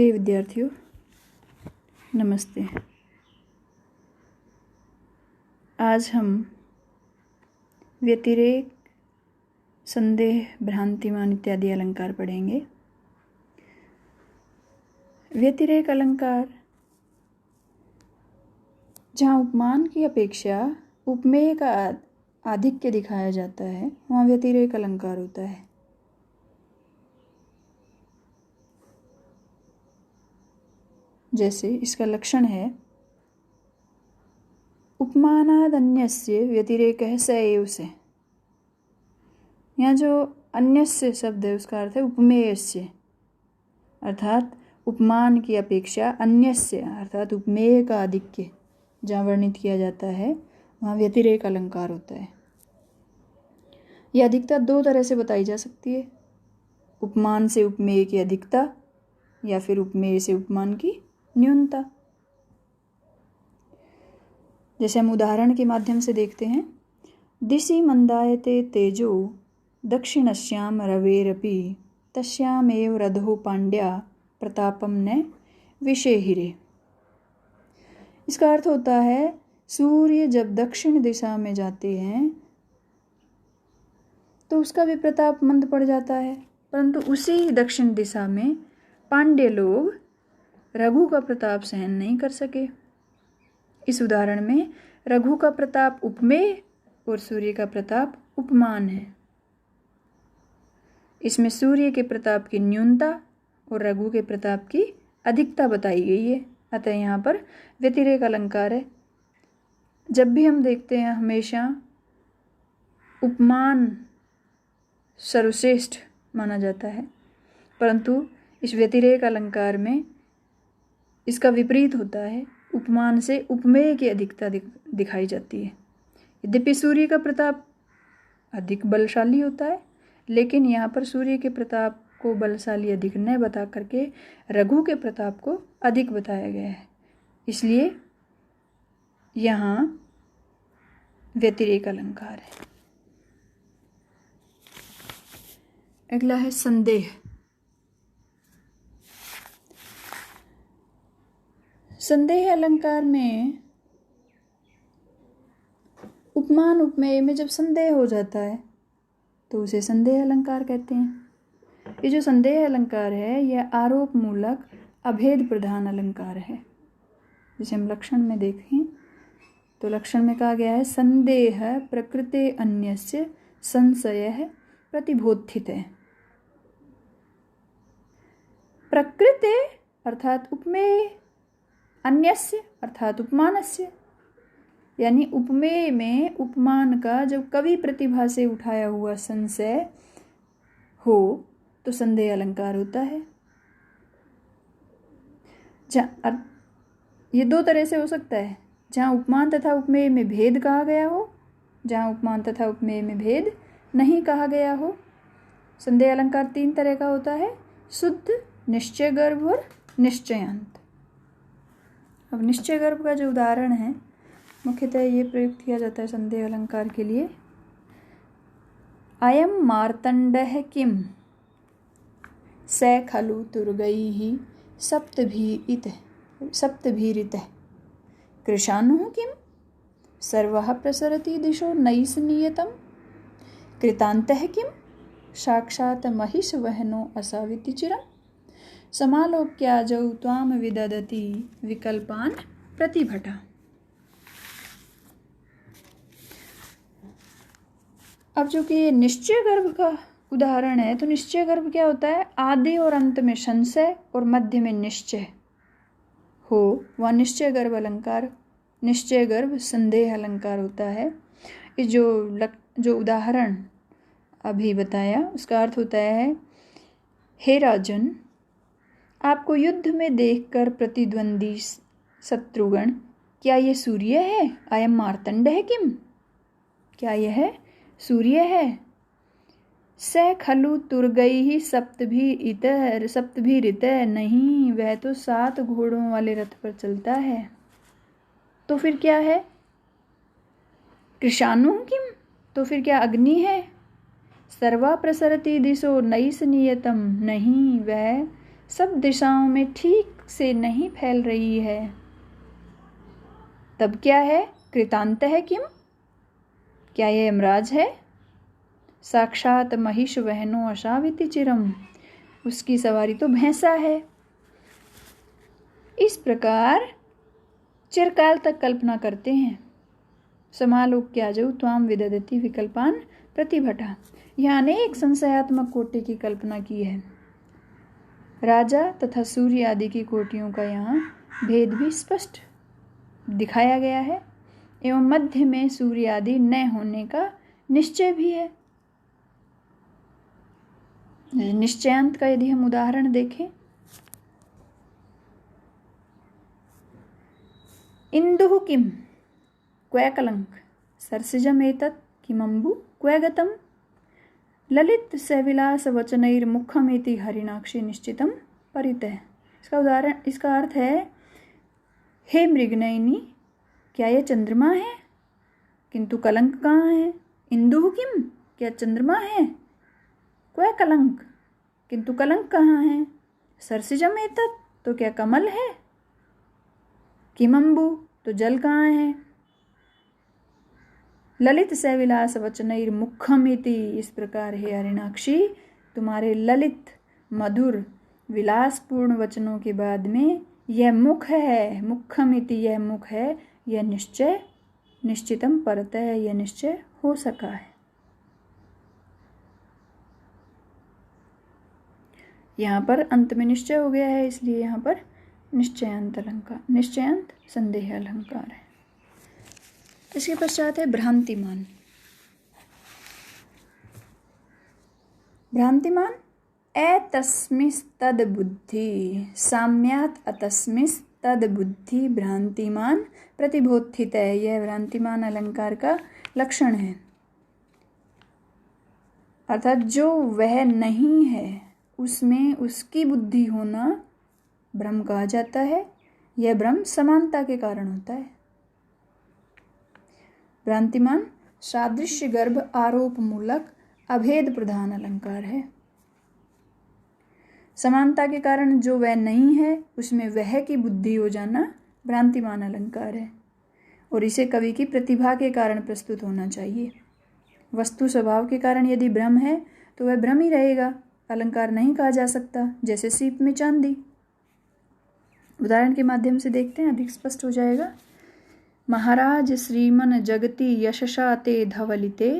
प्रिय विद्यार्थियों, नमस्ते। आज हम व्यतिरेक, संदेह, भ्रांतिमान इत्यादि अलंकार पढ़ेंगे। व्यतिरेक अलंकार जहाँ उपमान की अपेक्षा उपमेय का आधिक्य दिखाया जाता है, वहाँ व्यतिरेक अलंकार होता है। जैसे इसका लक्षण है, उपमानादन्यस्य व्यतिरेकः स एव से। यहाँ जो अन्यस्य शब्द है उसका अर्थ है उपमेयस्य, अर्थात उपमान की अपेक्षा अन्यस्य अर्थात उपमेय का आधिक्य जहाँ वर्णित किया जाता है वहाँ व्यतिरेक अलंकार होता है। यह अधिकता दो तरह से बताई जा सकती है, उपमान से उपमेय की अधिकता या फिर उपमेय से उपमान की न्यूनता। जैसे हम उदाहरण के माध्यम से देखते हैं, दिशि मंदायते तेजो दक्षिणस्याम रवेरपि तस्यामेव रधो पांड्या प्रतापम न विषेहिरे। इसका अर्थ होता है, सूर्य जब दक्षिण दिशा में जाते हैं तो उसका भी प्रताप मंद पड़ जाता है, परंतु उसी दक्षिण दिशा में पांड्य लोग रघु का प्रताप सहन नहीं कर सके। इस उदाहरण में रघु का प्रताप उपमेय और सूर्य का प्रताप उपमान है। इसमें सूर्य के प्रताप की न्यूनता और रघु के प्रताप की अधिकता बताई गई है, अतः यहाँ पर व्यतिरेक अलंकार है। जब भी हम देखते हैं, हमेशा उपमान सर्वश्रेष्ठ माना जाता है, परंतु इस व्यतिरेक अलंकार में इसका विपरीत होता है, उपमान से उपमेय की अधिकता दिखाई जाती है। यद्यपि सूर्य का प्रताप अधिक बलशाली होता है, लेकिन यहाँ पर सूर्य के प्रताप को बलशाली अधिक न बता करके रघु के प्रताप को अधिक बताया गया है, इसलिए यहाँ व्यतिरेक अलंकार है। अगला है संदेह। संदेह अलंकार में उपमान उपमेय में जब संदेह हो जाता है तो उसे संदेह अलंकार कहते हैं। ये जो संदेह अलंकार है यह आरोप मूलक अभेद प्रधान अलंकार है। जिसे हम लक्षण में देखें तो लक्षण में कहा गया है, संदेह प्रकृते अन्यस्य संशयः प्रतिबोधितः। प्रकृते अर्थात उपमेय, अन्यस्य अर्थात उपमानस्य, यानी उपमेय में उपमान का जब कवि प्रतिभा से उठाया हुआ संशय हो तो संदेह अलंकार होता है। ये दो तरह से हो सकता है, जहाँ उपमान तथा उपमेय में भेद कहा गया हो, जहाँ उपमान तथा उपमेय में भेद नहीं कहा गया हो। संदेह अलंकार तीन तरह का होता है, शुद्ध, निश्चय गर्भ और निश्चयांत। अब निश्चय गर्भ का जो उदाहरण है, मुख्यतः ये प्रयुक्त किया जाता है संदेह अलंकार के लिए। अयम मार्तंडः किम स खलु तुर्गैः सप्तभिरितः कृशानुः किम सर्वः प्रसरति दिशो नैसनीयतम् कृतान्तः किम साक्षात् महिषवहनो असाविति चिरम् समालोक्याजौ त्वाम विदधति विकल्पान् प्रतिभटा। अब जो कि निश्चय गर्भ का उदाहरण है, तो निश्चय गर्भ क्या होता है, आदि और अंत में संशय और मध्य में निश्चय हो, वह निश्चय गर्भ अलंकार, निश्चय गर्भ संदेह अलंकार होता है। इस जो उदाहरण अभी बताया उसका अर्थ होता है, हे राजन, आपको युद्ध में देखकर प्रतिद्वंदी शत्रुगण, क्या यह सूर्य है? अयम मार्तंड है किम, क्या यह सूर्य है? स खलु तुर्गैः सप्तभिरितः, नहीं, वह तो 7 घोड़ों वाले रथ पर चलता है। तो फिर क्या है? कृशानु किम, तो फिर क्या अग्नि है? सर्वा प्रसरति दिशो नैसनीयतम, नहीं, वह सब दिशाओं में ठीक से नहीं फैल रही है, तब क्या है? कृतांत है किम? क्या ये यमराज है? साक्षात महिष वहनो अशाविति चिरम, उसकी सवारी तो भैंसा है। इस प्रकार चिरकाल तक कल्पना करते हैं। समालोक्याजौ त्वाम विदधति विकल्पान प्रतिभटा। यहाँ अनेक संशयात्मक कोटि की कल्पना की है। राजा तथा सूर्य आदि की कोटियों का यहाँ भेद भी स्पष्ट दिखाया गया है, एवं मध्य में सूर्य आदि न होने का निश्चय भी है। निश्चयांत का यदि हम उदाहरण देखें, इंदुः किम क्वै कलंक सरसिजम एतत् किमंबु क्वै गतम ललित सविलास वचनैर्मुखमेति हरिणाक्षी निश्चितम परितः। इसका उदाहरण, इसका अर्थ है, हे मृगनयनी, क्या यह चंद्रमा है? किंतु कलंक कहाँ है? इंदुः किम, क्या चंद्रमा है? क्वै कलंक, किंतु कलंक कहाँ है? सरसिजम एतत्, तो क्या कमल है? किमंबु, तो जल कहाँ है? ललित सविलास वचनैर्मुखमिति, इस प्रकार है हरिणाक्षी, तुम्हारे ललित मधुर विलासपूर्ण वचनों के बाद में यह मुख है, मुखमिति, यह मुख है, यह निश्चय निश्चितम परत है, यह निश्चय हो सका है। यहाँ पर अंत में निश्चय हो गया है, इसलिए यहाँ पर निश्चयांत अलंकार, निश्चयांत संदेह अलंकार है। इसके पश्चात है भ्रांतिमान। भ्रांतिमान एतस्मिस्तद बुद्धि साम्यात अतस्मिस्तद बुद्धि भ्रांतिमान प्रतिबोधित है। यह भ्रांतिमान अलंकार का लक्षण है, अर्थात जो वह नहीं है उसमें उसकी बुद्धि होना भ्रम कहा जाता है। यह भ्रम समानता के कारण होता है। भ्रांतिमान सादृश्य गर्भ आरोप मूलक अभेद प्रधान अलंकार है। समानता के कारण जो वह नहीं है उसमें वह की बुद्धि हो जाना भ्रांतिमान अलंकार है, और इसे कवि की प्रतिभा के कारण प्रस्तुत होना चाहिए। वस्तु स्वभाव के कारण यदि भ्रम है तो वह भ्रम ही रहेगा, अलंकार नहीं कहा जा सकता। जैसे सीप में चांदी। उदाहरण के माध्यम से देखते हैं, अधिक स्पष्ट हो जाएगा। महाराज श्रीमन जगति यशसा ते धवलिते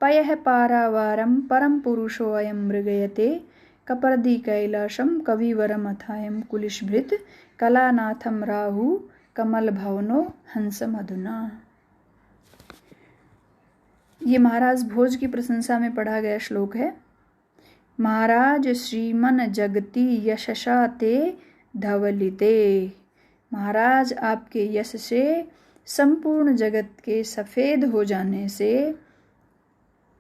पयः पारावारम परम पुरुषो अयम मृगयते कपर्दी कैलाशम कविवरम अथायम कुलिशभृत कलानाथम राहु कमल भवनो हंस मधुना। ये महाराज भोज की प्रशंसा में पढ़ा गया श्लोक है। महाराज श्रीमन जगति यशसा ते धवलिते, महाराज आपके यश से संपूर्ण जगत के सफेद हो जाने से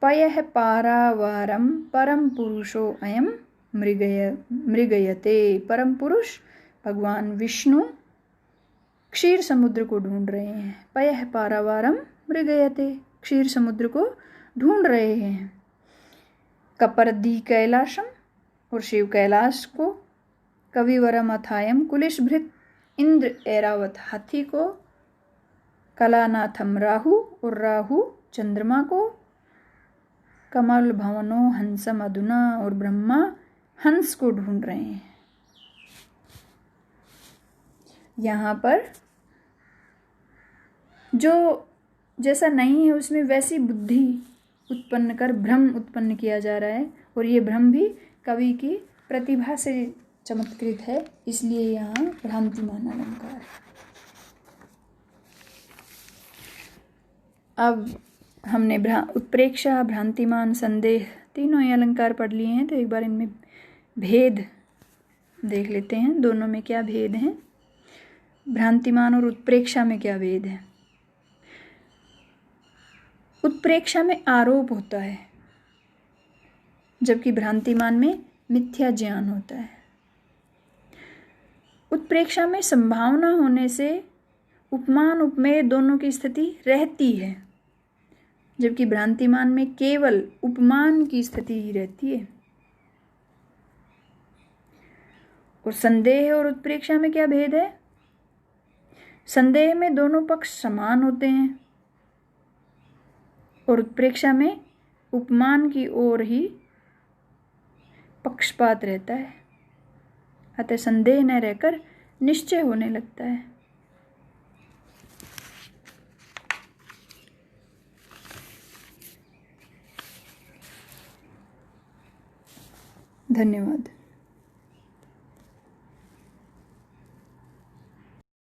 पयः पारावारम परम पुरुषो अयम मृगयते, परम पुरुष भगवान विष्णु क्षीर समुद्र को ढूंढ रहे हैं। पयः पारावारम मृगयते, क्षीर समुद्र को ढूंढ रहे हैं। कपर्दी कैलाशम, और शिव कैलाश को, कविवरम अथायम कुलिशभृत, इंद्र ऐरावत हाथी को, कलानाथम राहु, और राहु चंद्रमा को, कमल भवनो हंस मधुना, और ब्रह्मा हंस को ढूंढ रहे हैं। यहाँ पर जो जैसा नहीं है उसमें वैसी बुद्धि उत्पन्न कर भ्रम उत्पन्न किया जा रहा है, और ये भ्रम भी कवि की प्रतिभा से चमत्कृत है, इसलिए यहाँ भ्रांतिमान अलंकार है। अब हमने उत्प्रेक्षा, भ्रांतिमान, संदेह तीनों ही अलंकार पढ़ लिए हैं, तो एक बार इनमें भेद देख लेते हैं। दोनों में क्या भेद हैं, भ्रांतिमान और उत्प्रेक्षा में क्या भेद है। उत्प्रेक्षा में आरोप होता है, जबकि भ्रांतिमान में मिथ्या ज्ञान होता है। उत्प्रेक्षा में संभावना होने से उपमान उपमेय दोनों की स्थिति रहती है, जबकि भ्रांतिमान में केवल उपमान की स्थिति ही रहती है। और संदेह और उत्प्रेक्षा में क्या भेद है? संदेह में दोनों पक्ष समान होते हैं और उत्प्रेक्षा में उपमान की ओर ही पक्षपात रहता है, अतः संदेह न रहकर निश्चय होने लगता है। धन्यवाद।